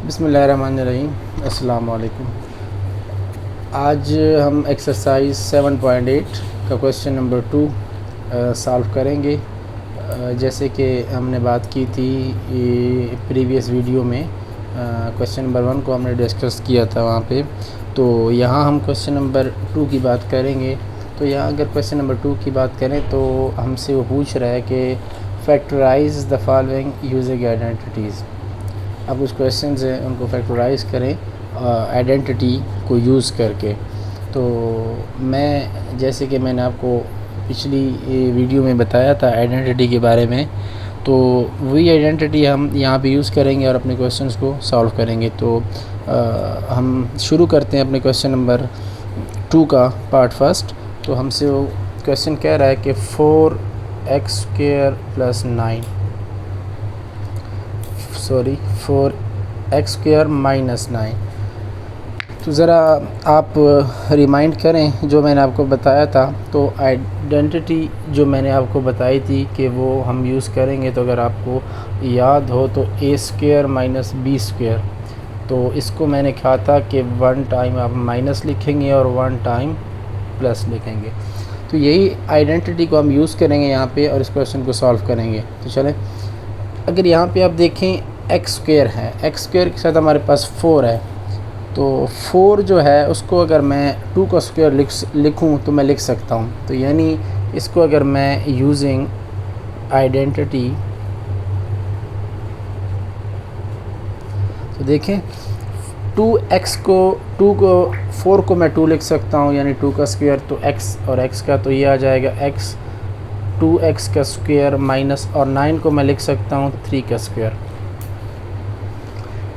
बिस्मिल्लाहिर्रहमानिर्रहीम। अस्सलाम वालेकुम। आज हम एक्सरसाइज 7.8 का क्वेश्चन नंबर 2 सॉल्व करेंगे। जैसे कि हमने बात की थी प्रीवियस वीडियो में, क्वेश्चन नंबर 1 को हमने डिस्कस किया था वहाँ पे। तो यहाँ हम क्वेश्चन नंबर 2 की बात करेंगे। तो यहाँ अगर क्वेश्चन नंबर 2 की बात करें तो हमसे वो पूछ रहा है कि factorise the following using identities. अब कुछ क्वेश्चन हैं उनको फैक्टराइज करें आइडेंटिटी को यूज़ करके। तो मैं जैसे कि मैंने आपको पिछली वीडियो में बताया था आइडेंटिटी के बारे में, तो वही आइडेंटिटी हम यहाँ पे यूज़ करेंगे और अपने क्वेश्चंस को सॉल्व करेंगे। तो हम शुरू करते हैं अपने क्वेश्चन नंबर 2 का पार्ट फर्स्ट। तो हमसे वो क्वेश्चन कह रहा है कि 4x² + 9 4x² - 9। तो ज़रा आप रिमाइंड करें जो मैंने आपको बताया था। तो आइडेंटिटी जो मैंने आपको बताई थी कि वो हम यूज़ करेंगे, तो अगर आपको याद हो तो a² - b²। तो इसको मैंने कहा था कि 1 टाइम आप माइनस लिखेंगे और 1 टाइम प्लस लिखेंगे। तो यही आइडेंटिटी को हम यूज़ करेंगे यहाँ पे और इस क्वेश्चन को सॉल्व करेंगे। तो चलें, अगर यहाँ पे आप देखें x² है, x² के साथ हमारे पास 4 है। तो 4 जो है उसको अगर मैं 2 का स्क्वायर लिखूँ तो मैं लिख सकता हूँ। तो यानी इसको अगर मैं यूजिंग आइडेंटिटी, तो देखें 2 को 4 को मैं 2 लिख सकता हूँ, यानी 2 का स्क्वायर। तो x और x का तो ये आ जाएगा x 2x का स्क्वायर माइनस, और 9 को मैं लिख सकता हूँ 3 का स्क्वायर।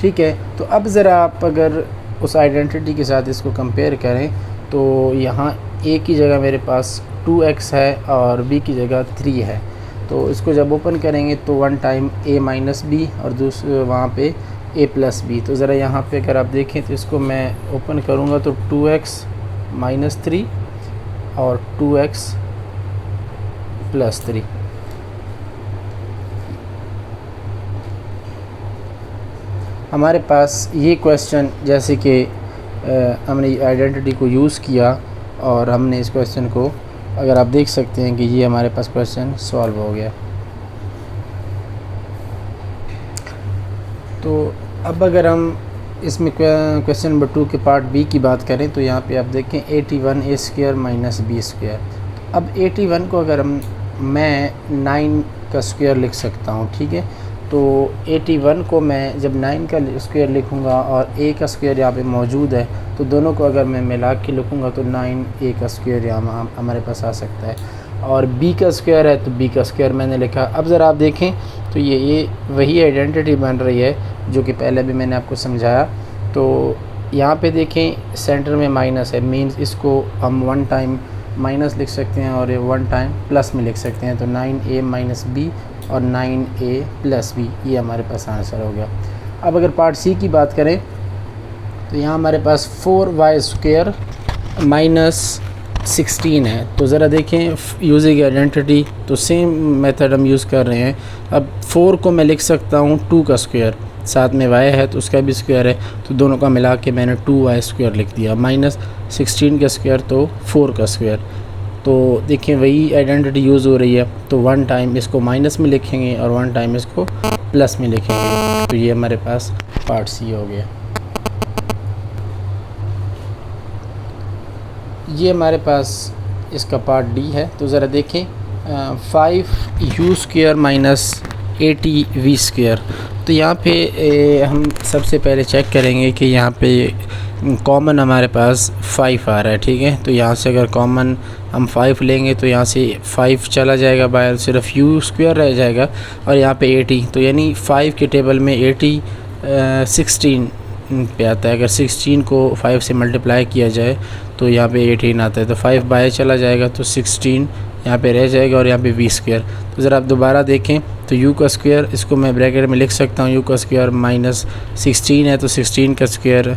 ठीक है। तो अब ज़रा आप अगर उस आइडेंटिटी के साथ इसको कंपेयर करें तो यहाँ a की जगह मेरे पास 2x है और b की जगह 3 है। तो इसको जब ओपन करेंगे तो 1 टाइम a - b और दूसरे वहाँ पे a + b। तो ज़रा यहाँ पे अगर आप देखें तो इसको मैं ओपन करूँगा तो 2x - 3 और 2x + 3। हमारे पास ये क्वेश्चन, जैसे कि हमने आइडेंटिटी को यूज़ किया और हमने इस क्वेश्चन को, अगर आप देख सकते हैं कि ये हमारे पास क्वेश्चन सॉल्व हो गया। तो अब अगर हम इसमें क्वेश्चन नंबर 2 के पार्ट बी की बात करें तो यहाँ पे आप देखें 81 a² - b²। अब 81 को अगर मैं 9 का स्क्वायर लिख सकता हूँ। ठीक है। तो 81 को मैं जब 9 का स्क्वायर लिखूँगा और a का स्क्वायर यहाँ पे मौजूद है, तो दोनों को अगर मैं मिला के लिखूँगा तो 9a का स्क्वायर यहाँ हमारे पास आ सकता है। और b का स्क्वायर है तो b का स्क्वायर मैंने लिखा। अब ज़रा आप देखें तो ये वही आइडेंटिटी बन रही है जो कि पहले भी मैंने आपको समझाया। तो यहाँ पे देखें सेंटर में माइनस है, मीन्स इसको हम 1 टाइम माइनस लिख सकते हैं और 1 टाइम प्लस में लिख सकते हैं। तो 9a - b और 9a + b, ये हमारे पास आंसर हो गया। अब अगर पार्ट सी की बात करें तो यहाँ हमारे पास 4y² - 16 है। तो ज़रा देखें यूजिंग आइडेंटिटी, तो सेम मेथड हम यूज़ कर रहे हैं। अब 4 को मैं लिख सकता हूँ 2 का स्क्वायर, साथ में y है तो उसका भी स्क्वायर है, तो दोनों का मिला के मैंने 2y² लिख दिया, माइनस 16 का स्क्वायर तो 4 का स्क्वायर। तो देखिए वही आइडेंटिटी यूज़ हो रही है। तो 1 टाइम इसको माइनस में लिखेंगे और 1 टाइम इसको प्लस में लिखेंगे। तो ये हमारे पास पार्ट सी हो गया। ये हमारे पास इसका पार्ट डी है। तो ज़रा देखें 5u² - 80v²। तो यहाँ पे हम सबसे पहले चेक करेंगे कि यहाँ पे कॉमन हमारे पास 5 आ रहा है। ठीक है। तो यहाँ से अगर कॉमन हम 5 लेंगे तो यहाँ से 5 चला जाएगा बाहर, सिर्फ u² रह जाएगा और यहाँ पे 80। तो यानी 5 के टेबल में 80 16 पे आता है। अगर 16 को 5 से मल्टीप्लाई किया जाए तो यहाँ पे 18 आता है। तो 5 बाहर चला जाएगा तो 16 यहाँ पे रह जाएगा और यहाँ पे v²। तो ज़रा आप दोबारा देखें तो u का स्क्वायर, इसको मैं ब्रैकेट में लिख सकता हूँ u का स्क्वायर माइनस 16 है तो 16 का स्क्वायर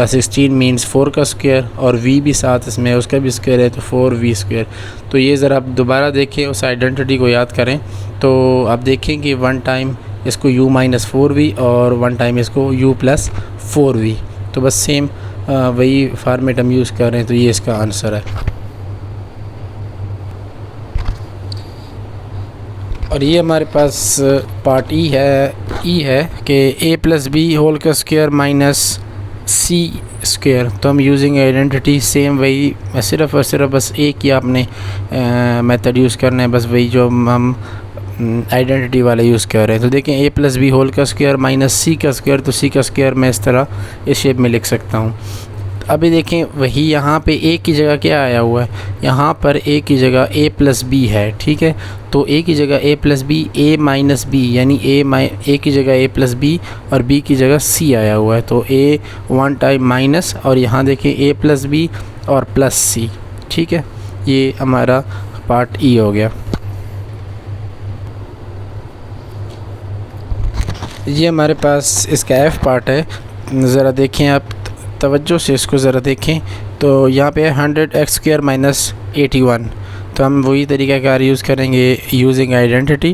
16 मीन्स 4 का स्क्वायर, और v भी साथ इसमें उसका भी स्क्वायर है तो 4v²। तो ये ज़रा आप दोबारा देखें, उस आइडेंटिटी को याद करें। तो आप देखें कि 1 टाइम इसको u माइनस 4v और 1 टाइम इसको u प्लस 4v। तो बस सेम वही फार्मेट हम यूज़ कर रहे हैं, तो ये इसका आंसर है। और ये हमारे पास पार्ट ई है कि a प्लस बी होल का स्क्वायर माइनस सी स्क्वायर। तो हम यूजिंग आइडेंटिटी सेम वही, सिर्फ और सिर्फ बस एक ही आपने मेथड यूज़ करना है, बस वही जो हम आइडेंटिटी वाला यूज़ कर रहे हैं। तो देखें a प्लस बी होल का स्क्वायर माइनस सी का स्क्वायर, तो सी का स्क्वायर मैं इस तरह इस शेप में लिख सकता हूँ। अभी देखें वही यहाँ पे a की जगह क्या आया हुआ है, यहाँ पर a की जगह a प्लस बी है, ठीक है। तो a की जगह a plus B, a minus B, यानी a की जगह a प्लस बी और b की जगह c आया हुआ है। तो a 1 टाइम माइनस और यहाँ देखें a प्लस बी और प्लस c, ठीक है। ये हमारा पार्ट ई हो गया। ये हमारे पास इसका एफ़ पार्ट है। ज़रा देखें आप तवज्जो से इसको ज़रा देखें, तो यहाँ पे 100x² माइनस 81। तो हम वही तरीका कार यूज़ करेंगे यूजिंग आइडेंटिटी।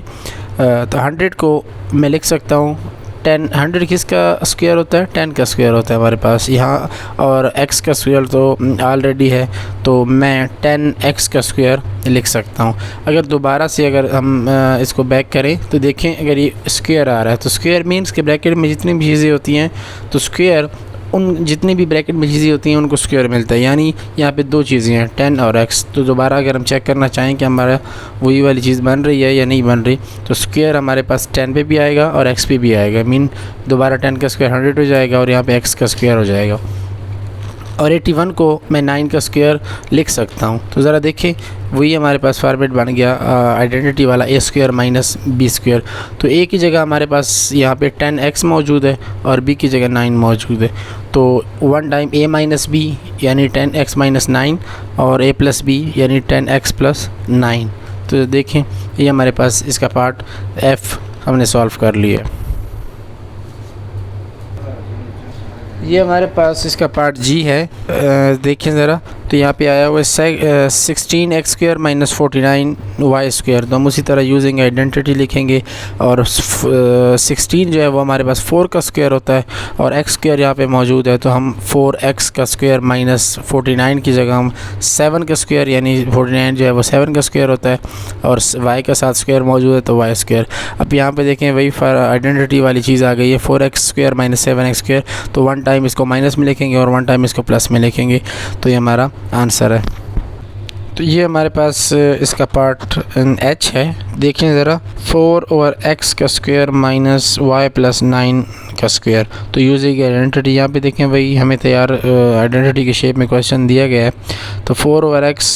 तो 100 को मैं लिख सकता हूँ 10, 100 किसका स्क्वायर होता है, 10 का स्क्वायर होता है हमारे पास यहाँ, और x का स्क्वायर तो ऑलरेडी है, तो मैं 10x का स्क्वायर लिख सकता हूँ। अगर दोबारा से अगर हम इसको बैक करें तो देखें अगर ये स्क्वायर आ रहा है, तो स्क्वायर मीन्स के ब्रैकेट में जितनी भी चीज़ें होती हैं, तो स्क्वायर उन जितनी भी ब्रैकेट में चीज़ें होती हैं उनको स्क्वायर मिलता है। यानी यहाँ पे दो चीज़ें हैं 10 और x। तो दोबारा अगर हम चेक करना चाहें कि हमारा वही वाली चीज़ बन रही है या नहीं बन रही, तो स्क्वायर हमारे पास 10 पे भी आएगा और x पे भी आएगा। मीन दोबारा 10 का स्क्वायर 100 हो जाएगा और यहाँ पे x का स्क्वायर हो जाएगा। और 81 को मैं 9 का स्क्वायर लिख सकता हूँ। तो ज़रा देखें वही हमारे पास फॉर्मेट बन गया आइडेंटिटी वाला, a square minus B square. तो a की जगह हमारे पास यहाँ पे 10x मौजूद है और b की जगह 9 मौजूद है। तो 1 टाइम a माइनस बी यानी 10x माइनस 9 और a प्लस बी यानी 10x प्लस 9। तो देखें ये हमारे पास इसका पार्ट f हमने सॉल्व कर लिया। ये हमारे पास इसका पार्ट जी है। देखें ज़रा, तो यहाँ पे आया हुआ है 16x² माइनस 49y²। तो हम उसी तरह यूजिंग आइडेंटिटी लिखेंगे और 16 जो है वो हमारे पास 4 का स्क्वायर होता है और x² यहाँ पे मौजूद है, तो हम 4x का स्क्वायर माइनस 49 की जगह हम 7 का स्क्वायर यानी 49 जो है वो 7 का स्क्वायर होता है और y का साथ स्क्वायर मौजूद है तो y²। अब यहाँ पे देखें वही आइडेंटिटी वाली चीज़ आ गई है 4x² माइनस 7x²। तो 1 टाइम इसको माइनस में लिखेंगे और 1 टाइम इसको प्लस में लिखेंगे, तो ये हमारा आंसर है। तो ये हमारे पास इसका पार्ट h है। देखें ज़रा 4/x का स्क्वायर माइनस y प्लस 9 का स्क्वायर। तो यूजिंग आइडेंटिटी यहाँ पे देखें वही हमें तैयार आइडेंटिटी के शेप में क्वेश्चन दिया गया है। तो 4/x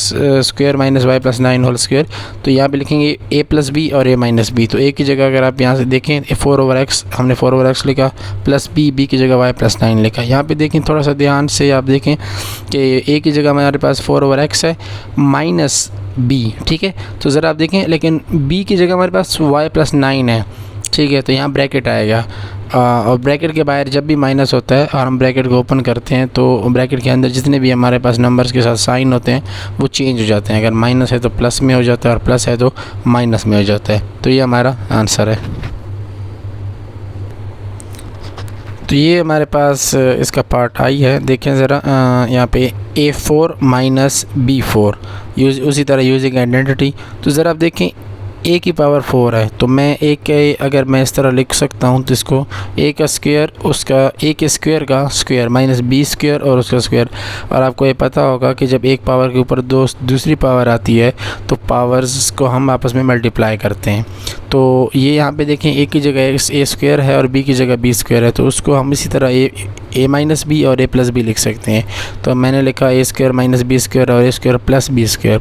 square minus y plus 9 whole square. तो यहाँ पे लिखेंगे a प्लस बी और a माइनस बी। तो a की जगह अगर आप यहाँ से देखें 4/x हमने 4/x लिखा प्लस b की जगह y प्लस 9 लिखा। यहाँ पे देखें थोड़ा सा ध्यान से आप देखें कि a की जगह हमारे पास 4/x है माइनस b, ठीक है। तो ज़रा आप देखें लेकिन b की जगह हमारे पास y प्लस 9 है, ठीक है। तो यहाँ ब्रैकेट आएगा और ब्रैकेट के बाहर जब भी माइनस होता है और हम ब्रैकेट को ओपन करते हैं तो ब्रैकेट के अंदर जितने भी हमारे पास नंबर्स के साथ साइन होते हैं वो चेंज हो जाते हैं। अगर माइनस है तो प्लस में हो जाता है और प्लस है तो माइनस में हो जाता है। तो ये हमारा आंसर है। तो ये हमारे पास इसका पार्ट आई है। देखें ज़रा यहाँ पे a4 माइनस b4 उसी तरह यूजिंग आइडेंटिटी। तो ज़रा आप देखें a की पावर 4 है, तो मैं a के अगर मैं इस तरह लिख सकता हूँ तो इसको a का स्क्वायर उसका a के स्क्वायर का स्क्वायर माइनस b स्क्वायर और उसका स्क्वायर। और आपको ये पता होगा कि जब एक पावर के ऊपर दूसरी पावर आती है तो पावर्स को हम आपस में मल्टीप्लाई करते हैं। तो ये यहाँ पे देखें a की जगह a स्क्वायर है और b की जगह b स्क्वायर है, तो उसको हम इसी तरह a माइनस बी और a प्लस बी लिख सकते हैं। तो मैंने लिखा a square minus B square और a square plus B square.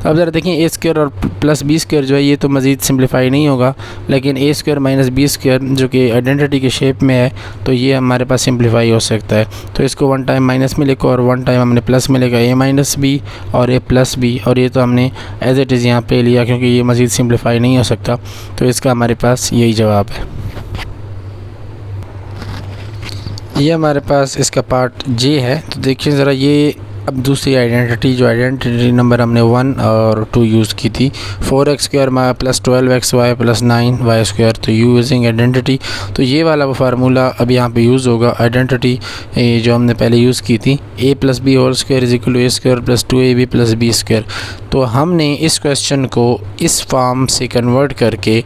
तो अब ज़रा देखें a स्क्वायर और प्लस बी स्क्वायर जो है ये तो मज़ीद सिंप्लीफाई नहीं होगा, लेकिन a square minus B square जो कि आइडेंटिटी के शेप में है तो ये हमारे पास सिंप्लीफाई हो सकता है। तो इसको 1 टाइम माइनस में लिखो और 1 टाइम हमने प्लस में लिखा a माइनस बी और a प्लस बी, और ये तो हमने एज इट इज़ यहाँ पे लिया क्योंकि ये मज़ीद सिंप्लीफाई नहीं हो सकता। तो इसका हमारे पास यही जवाब है। ये हमारे पास इसका पार्ट जे है। तो देखिए ज़रा ये अब दूसरी आइडेंटिटी, जो आइडेंटिटी नंबर हमने 1 और 2 यूज़ की थी, 4x² plus 12xy plus 9y², तो यूजिंग आइडेंटिटी, तो ये वाला वो फार्मूला अब यहाँ पे यूज़ होगा। आइडेंटिटी जो हमने पहले यूज़ की थी, a + b² = a² plus 2ab plus b²। तो हमने इस क्वेश्चन को इस फॉर्म से कन्वर्ट करके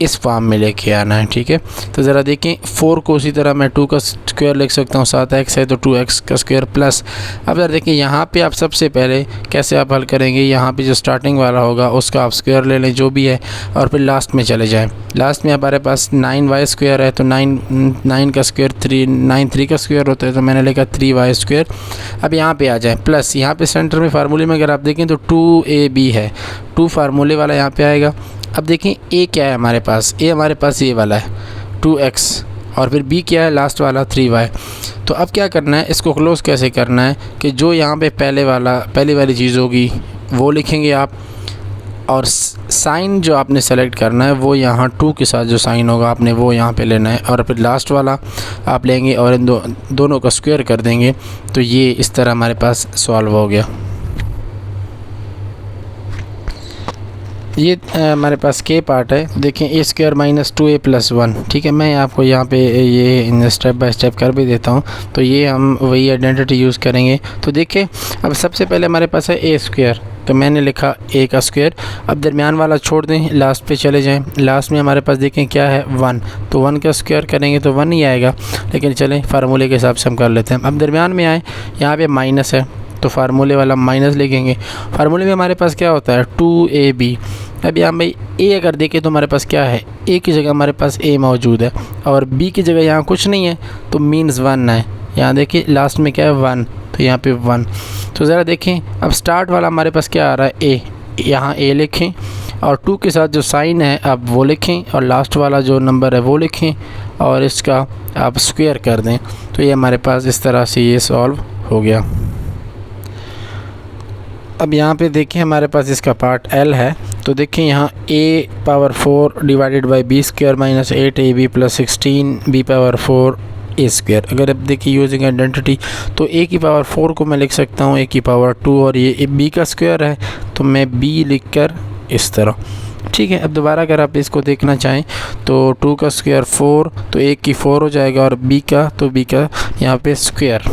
इस फॉर्म में लेके आना है, ठीक है। तो ज़रा देखें, 4 को उसी तरह मैं 2 का स्क्वायर लिख सकता हूँ, 7x है तो 2x का स्क्वायर प्लस, अब ज़रा देखें यहाँ पे आप सबसे पहले कैसे आप हल करेंगे, यहाँ पे जो स्टार्टिंग वाला होगा उसका आप स्क्वायर ले लें जो भी है, और फिर लास्ट में चले जाएँ। लास्ट में हमारे पास 9y² है, तो 9 का स्क्वायर 3 का स्क्वायर होता है, तो मैंने लिखा 3y²। अब यहाँ पे आ जाए प्लस, यहाँ पे सेंटर में फार्मूले में अगर आप देखें तो 2ab है, 2 फार्मूले वाला यहाँ पे आएगा। अब देखें a क्या है हमारे पास, a हमारे पास ये वाला है 2x, और फिर b क्या है लास्ट वाला 3y। तो अब क्या करना है, इसको क्लोज़ कैसे करना है कि जो यहाँ पे पहले वाली चीज़ होगी वो लिखेंगे आप, और साइन जो आपने सेलेक्ट करना है वो यहाँ 2 के साथ जो साइन होगा आपने वो यहाँ पे लेना है, और फिर लास्ट वाला आप लेंगे और इन दोनों का स्क्वायर कर देंगे। तो ये इस तरह हमारे पास सॉल्व हो गया। ये हमारे पास के पार्ट है, देखें a² - 2a + 1, ठीक है। मैं आपको यहाँ पे ये स्टेप बाय स्टेप कर भी देता हूँ। तो ये हम वही आइडेंटिटी यूज़ करेंगे। तो देखें, अब सबसे पहले हमारे पास है a², तो मैंने लिखा a का स्क्वायर। अब दरमियान वाला छोड़ दें, लास्ट पे चले जाएं। लास्ट में हमारे पास देखें क्या है 1, तो 1 का स्क्वायर करेंगे तो 1 ही आएगा, लेकिन चलें फार्मूले के हिसाब से हम कर लेते हैं। अब दरमियान में आए, यहाँ पे माइनस है तो फार्मूले वाला माइनस लिखेंगे। फार्मूले में हमारे पास क्या होता है 2ab। अब यहाँ भाई a अगर देखें तो हमारे पास क्या है, a की जगह हमारे पास a मौजूद है, और b की जगह यहाँ कुछ नहीं है, तो मीन्स 1 है। यहाँ देखिए लास्ट में क्या है 1, तो यहाँ पे 1। तो ज़रा देखें, अब स्टार्ट वाला हमारे पास क्या आ रहा है a, यहाँ a लिखें, और 2 के साथ जो साइन है आप वो लिखें, और लास्ट वाला जो नंबर है वो लिखें, और इसका आप स्क्वायर कर दें। तो ये हमारे पास इस तरह से ये सॉल्व हो गया। अब यहाँ पे देखें हमारे पास इसका पार्ट L है, तो देखें यहाँ a⁴ divided by b² - 8ab + 16b⁴ a²। अगर अब देखिए यूजिंग आइडेंटिटी, तो a⁴ को मैं लिख सकता हूँ a⁴ और ये b का स्क्वायर है तो मैं b लिख कर इस तरह, ठीक है। अब दोबारा अगर आप इसको देखना चाहें तो 2 का स्क्वायर 4, तो a⁴ हो जाएगा, और b का तो b का यहाँ पे स्क्वायर।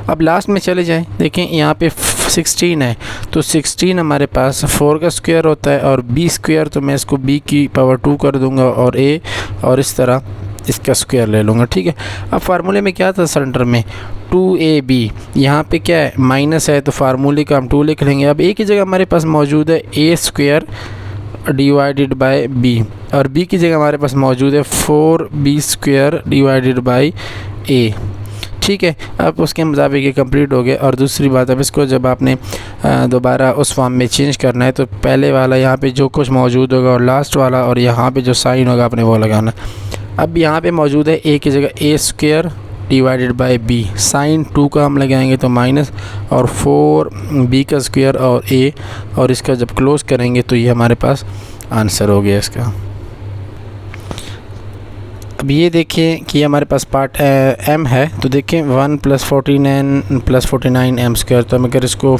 अब लास्ट में चले जाएं, देखें यहाँ पे 16 है, तो 16 हमारे पास 4 का स्क्वायर होता है, और b², तो मैं इसको b⁴ कर दूंगा, और a, और इस तरह इसका स्क्वायर ले लूँगा, ठीक है। अब फार्मूले में क्या था सेंटर में 2ab, यहाँ पे क्या है माइनस है, तो फार्मूले का हम 2 लिख लेंगे। अब a की जगह हमारे पास मौजूद है a² डिवाइडेड बाय b, और b की जगह हमारे पास मौजूद है 4b² डिवाइडेड बाई a, ठीक है। अब उसके मुताबिक ये कंप्लीट हो गया। और दूसरी बात, अब इसको जब आपने दोबारा उस फॉर्म में चेंज करना है तो पहले वाला यहाँ पे जो कुछ मौजूद होगा, और लास्ट वाला, और यहाँ पे जो साइन होगा आपने वो लगाना। अब यहाँ पे मौजूद है a की जगह a² divided by b, sign 2 का हम लगाएंगे तो माइनस, और 4b का स्क्वायर और a, और इसका जब क्लोज़ करेंगे तो ये हमारे पास आंसर हो गया इसका। अब ये देखिए कि हमारे पास पार्ट m है, तो देखें 1 + 14n + 49m²। तो मैं अगर इसको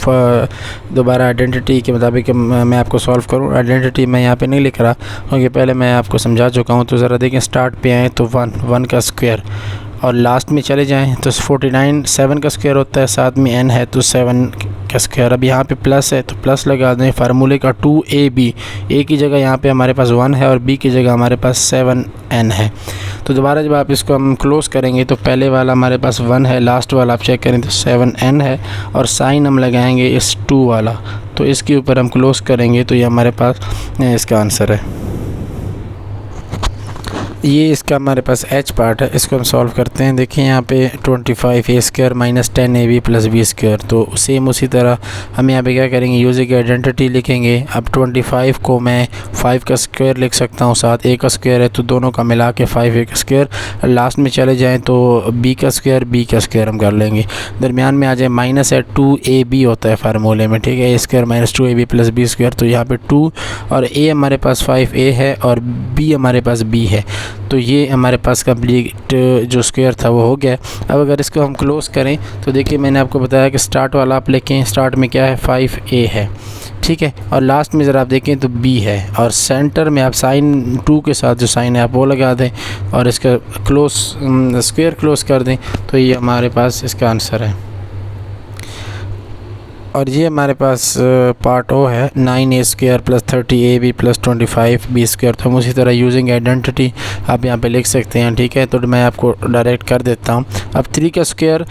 दोबारा आइडेंटिटी के मुताबिक मैं आपको सॉल्व करूं, आइडेंटिटी मैं यहाँ पे नहीं लिख रहा क्योंकि पहले मैं आपको समझा चुका हूँ। तो ज़रा देखें, स्टार्ट पे आएँ तो 1 का स्क्वायर, और लास्ट में चले जाएं तो 49 7 का स्क्वायर होता है, साथ में n है तो 7 का स्क्वायर। अब यहाँ पे प्लस है तो प्लस लगा दें, फार्मूले का 2ab, a की जगह यहाँ पे हमारे पास 1 है, और b की जगह हमारे पास 7n है। तो दोबारा जब आप इसको हम क्लोज़ करेंगे तो पहले वाला हमारे पास 1 है, लास्ट वाला आप चेक करें तो 7n है, और साइन हम लगाएंगे इस 2 वाला, तो इसके ऊपर हम क्लोज़ करेंगे तो ये हमारे पास इसका आंसर है। ये इसका हमारे पास h पार्ट है, इसको हम सॉल्व करते हैं। देखिए यहाँ पे 25a² - 10ab + b²। तो सेम उसी तरह हम यहाँ पे क्या करेंगे, यूजिंग आइडेंटिटी लिखेंगे। अब 25 को मैं 5 का स्क्वायर लिख सकता हूँ, साथ a का स्क्वायर है तो दोनों का मिला के 5a का स्क्वायर। लास्ट में चले जाएँ तो b का स्क्वायर हम कर लेंगे। दरमियान में आ जाए माइनस है, 2ab होता है फार्मूले में, ठीक है, a² - 2ab + b²। तो यहाँ पर 2 और a हमारे पास 5a है, और b हमारे पास b है। तो ये हमारे पास कंप्लीट जो स्क्वायर था वो हो गया। अब अगर इसको हम क्लोज़ करें तो देखिए मैंने आपको बताया कि स्टार्ट वाला आप लिखें, स्टार्ट में क्या है 5a है, ठीक है, और लास्ट में ज़रा आप देखें तो b है, और सेंटर में आप साइन 2 के साथ जो साइन है आप वो लगा दें और इसका स्क्वायर क्लोज़ कर दें, तो ये हमारे पास इसका आंसर है। और ये हमारे पास पार्ट ओ है 9a² + 30ab + 25b²। तो हम उसी तरह यूजिंग आइडेंटिटी आप यहाँ पे लिख सकते हैं, ठीक है। तो मैं आपको डायरेक्ट कर देता हूँ। अब 3 का स्क्वायर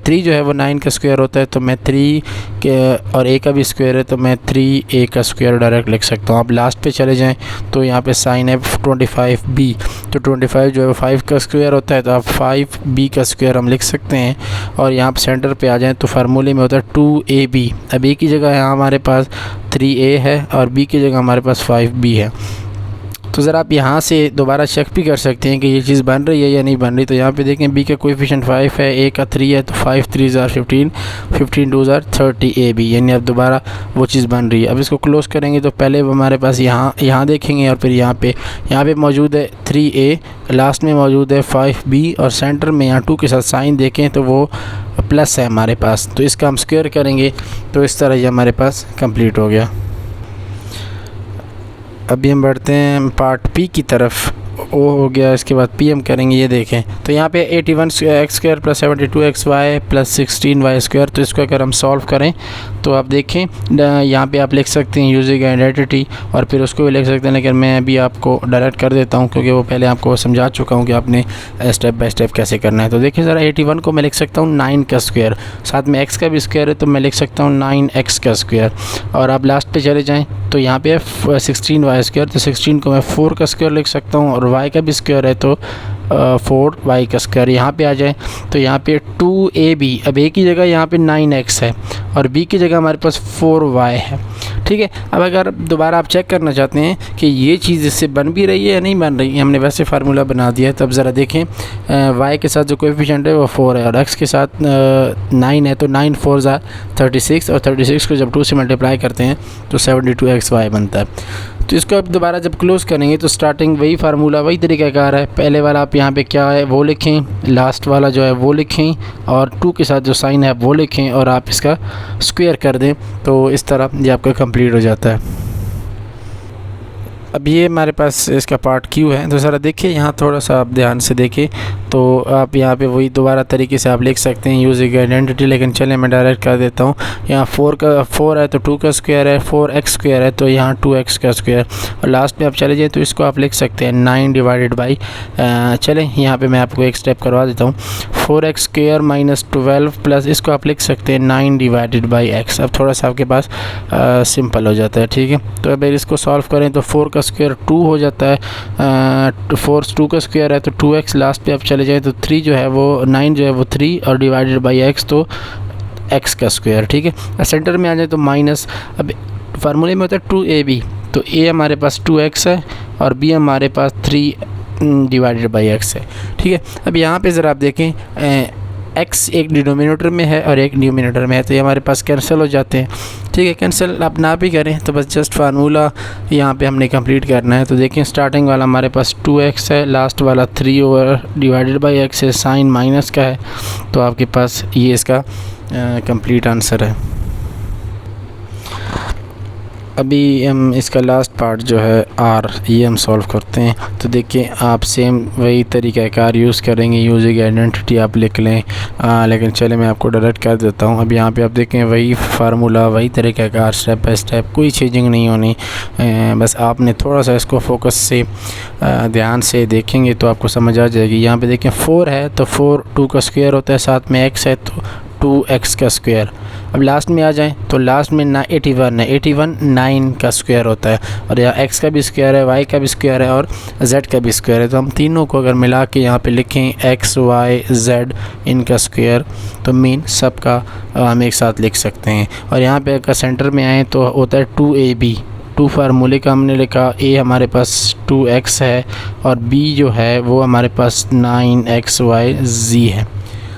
3 जो है वो 9 का स्क्वायर होता है, तो मैं 3 के और a का भी स्क्वायर है तो मैं 3a का स्क्वायर डायरेक्ट लिख सकता हूँ। आप लास्ट पे चले जाएँ तो यहाँ पे साइन है 25b, तो 25 जो है 5 का स्क्वायर होता है, तो आप 5b का स्क्वायर हम लिख सकते हैं। और यहाँ पर सेंटर पे आ जाएँ तो फार्मूले में होता है 2ab। अब a की जगह यहाँ हमारे पास 3a है और b की जगह हमारे पास 5b है। तो ज़रा आप यहाँ से दोबारा चेक भी कर सकते हैं कि ये चीज़ बन रही है या नहीं बन रही। तो यहाँ पे देखें b का कोएफिशिएंट 5 है, a का 3 है, तो 5 3 * 15, 15 2 * 30ab, यानी अब दोबारा वो चीज़ बन रही है। अब इसको क्लोज़ करेंगे तो पहले हमारे पास यहाँ देखेंगे और फिर यहाँ पे मौजूद है 3a, लास्ट में मौजूद है 5b और सेंटर में यहाँ 2 के साथ साइन देखें तो वो प्लस है हमारे पास। तो इसका हम स्क्वायर करेंगे तो इस तरह ये हमारे पास कंप्लीट हो गया। अभी हम बढ़ते हैं पार्ट पी की तरफ। ओ हो गया, इसके बाद पी हम करेंगे। ये देखें तो यहाँ पे 81x² + 72xy + 16y²। तो इसको अगर हम सॉल्व करें तो आप देखें यहाँ पे आप लिख सकते हैं यूजिंग आइडेंटिटी, और फिर उसको भी लिख सकते हैं, लेकिन मैं अभी आपको डायरेक्ट कर देता हूँ क्योंकि वो पहले आपको समझा चुका हूँ कि आपने स्टेप बाय स्टेप कैसे करना है। तो देखिए ज़रा 81 को मैं लिख सकता हूँ 9 का स्क्वायर, साथ में x का भी स्क्वायर है तो मैं लिख सकता हूँ 9x का स्क्वायर। और आप लास्ट पे चले जाएँ तो यहाँ पे 16y², तो 16 को मैं 4 का स्क्वायर लिख सकता हूँ, और y का भी स्क्वायर है तो 4y का स्क्वायर। यहाँ पे आ जाए तो यहाँ पे 2ab, अब a की जगह यहाँ पे 9x है और b की जगह हमारे पास 4y है, ठीक है। अब अगर दोबारा आप चेक करना चाहते हैं कि ये चीज़ इससे बन भी रही है या नहीं बन रही है, हमने वैसे फार्मूला बना दिया है। तब ज़रा देखें y के साथ जो कोएफिशिएंट है वो 4 है और x के साथ 9 है, तो 9 4 * 36, और 36 को जब 2 से मल्टीप्लाई करते हैं तो 72xy बनता है। तो इसको अब दोबारा जब क्लोज़ करेंगे तो स्टार्टिंग वही फार्मूला वही तरीक़ाकार है। पहले वाला आप यहाँ पे क्या है वो लिखें, लास्ट वाला जो है वो लिखें, और 2 के साथ जो साइन है वो लिखें, और आप इसका स्क्वायर कर दें तो इस तरह ये आपका कंप्लीट हो जाता है। अब ये हमारे पास इसका पार्ट क्यू है। तो ज़रा देखिए यहाँ थोड़ा सा आप ध्यान से देखें तो आप यहाँ पे वही दोबारा तरीके से आप लिख सकते हैं यूजिंग आइडेंटिटी, लेकिन चले मैं डायरेक्ट कर देता हूँ। यहाँ 4 है तो 2 का स्क्वायर है, 4x² है तो यहाँ 2x का स्क्वायर, और लास्ट में आप चले जाए तो इसको आप लिख सकते हैं 9 / चलें यहाँ पर मैं आपको एक स्टेप करवा देता हूँ। 4x² - 12 प्लस इसको आप लिख सकते हैं 9 / अब थोड़ा सा आपके पास सिंपल हो जाता है, ठीक है। तो अब इसको सॉल्व करें तो 4 का स्क्वायर 2 हो जाता है, 2 का स्क्वायर है तो 2x, लास्ट पे आप चले जाए तो 3 जो है वो 9 जो है वो 3 और /x तो x का स्क्वायर, ठीक है। सेंटर में आ जाए तो माइनस, अब फार्मूले में होता है 2ab, तो a हमारे पास 2x है और b हमारे पास 3 /x है, ठीक है। अब यहाँ पे ज़रा आप देखें x एक डिनोमिनेटर में है और एक न्यूमिनेटर में है, तो ये हमारे पास कैंसिल हो जाते हैं, ठीक है। कैंसिल आप ना भी करें तो बस जस्ट फार्मूला यहाँ पे हमने कंप्लीट करना है। तो देखें स्टार्टिंग वाला हमारे पास 2x है, लास्ट वाला 3/x है, साइन माइनस का है, तो आपके पास ये इसका कंप्लीट आंसर है। अभी हम इसका लास्ट पार्ट जो है r, ये हम सॉल्व करते हैं। तो देखिए आप सेम वही तरीक़ाकार यूज़ करेंगे, यूजिंग आइडेंटिटी आप लिख लें, लेकिन चले मैं आपको डायरेक्ट कर देता हूँ। अब यहाँ पे आप देखें वही फार्मूला वही तरीक़ाकार, स्टेप बाय स्टेप, कोई चेंजिंग नहीं होनी, बस आपने थोड़ा सा इसको फोकस से ध्यान से देखेंगे तो आपको समझ आ जाएगी। यहाँ पे देखें 4 है तो 4 2 का स्क्वायर होता है, साथ में x है तो 2x का स्क्वायर। अब लास्ट में आ जाएं तो लास्ट में 81 है, 81 9 का स्क्वायर होता है, और यहाँ x का भी स्क्वायर है, y का भी स्क्वायर है और z का भी स्क्वायर है। तो हम तीनों को अगर मिला के यहाँ पे लिखें x y z इनका स्क्वायर, तो मीन सब का हम एक साथ लिख सकते हैं। और यहाँ पे अगर सेंटर में आए तो होता है 2ab, 2 फार्मूले का हमने लिखा, a हमारे पास 2x है और b जो है वो हमारे पास 9xyz है।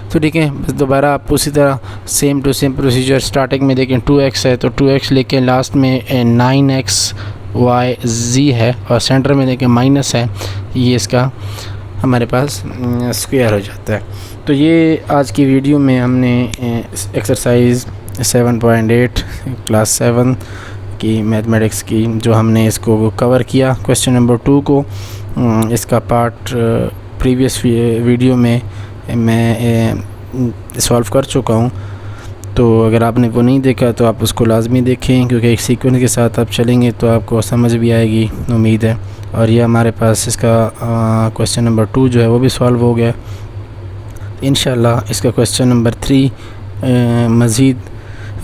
तो ठीक है, बस दोबारा आप उसी तरह same to same procedure, starting में देखें 2x है तो 2x लेके लास्ट में 9x YZ है और सेंटर में देखें माइनस है, ये इसका हमारे पास स्क्वायर हो जाता है। तो ये आज की वीडियो में हमने एक्सरसाइज 7.8 क्लास 7 की मैथमेटिक्स की जो हमने इसको कवर किया। क्वेश्चन नंबर 2 को इसका पार्ट प्रीवियस वीडियो में मैं सॉल्व कर चुका हूँ, तो अगर आपने वो नहीं देखा तो आप उसको लाजमी देखें, क्योंकि एक सीक्वेंस के साथ आप चलेंगे तो आपको समझ भी आएगी, उम्मीद है। और ये हमारे पास इसका क्वेश्चन नंबर 2 जो है वो भी सॉल्व हो गया। इंशाल्लाह इसका क्वेश्चन नंबर 3 मज़ीद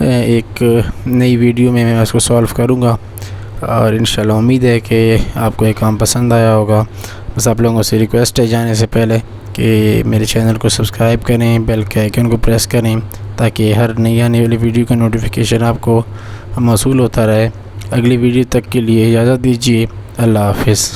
एक नई वीडियो में मैं इसको सॉल्व करूँगा और इंशाल्लाह उम्मीद है कि आपको ये काम पसंद आया होगा। बस आप लोगों से रिक्वेस्ट है जाने से पहले कि मेरे चैनल को सब्सक्राइब करें, बेल के आइकन को प्रेस करें ताकि हर नई आने वाली वीडियो का नोटिफिकेशन आपको मौसूल होता रहे। अगली वीडियो तक के लिए इजाज़त दीजिए। अल्लाह हाफ़िज़।